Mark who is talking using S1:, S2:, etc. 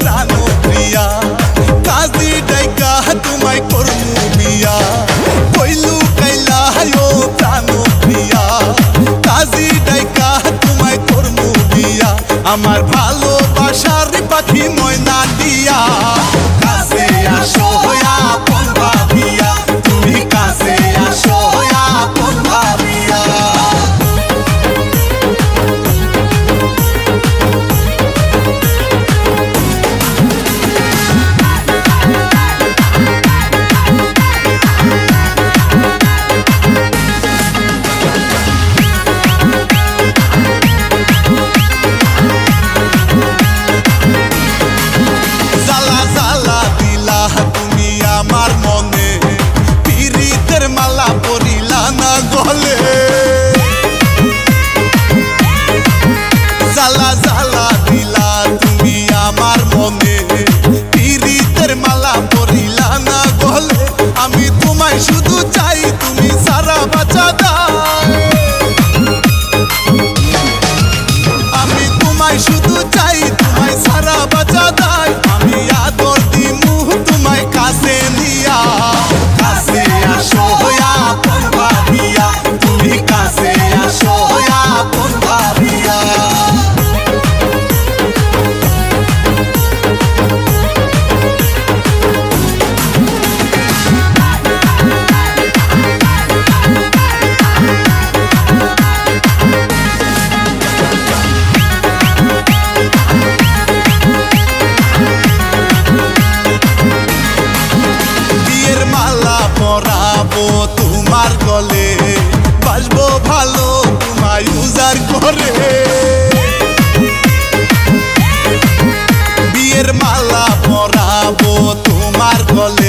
S1: প্রাণ প্রিয়া কাজী ডাইকা তোমায় করমু বিয়া কইলু কাইলা হায়ো প্রাণ প্রিয়া কাজী ডাইকা তোমায় করমু বিয়া আমার ভালোবাসার পাখি ময়না দিয়া কাছে আসো আপন ভাবিয়া তুমি কাছে আসো আপন ভাবিয়া আমার মনে পীড়িতের মালা পরিলা না গলে জ্বালা জ্বালা দিলা তুমি আমার মনে পীড়িতের মালা পরিলা না গলে আমি তোমায় শুধু চাই তুমি সারা বাঁচা দাও আমি তোমায় শুধু চাই তোমায় সারা বাঁচা দাই আমি আদর দিমু তোমায় কাছে নিয়া কাছে আসো আপন ভাবিয়া তুমি কাছে আসো আপন ভাবিয়া পরাবো তোমার গলে বাসবো ভালো তোমায় উজাড় করে বিয়ের মালা পরাবো তোমার গলে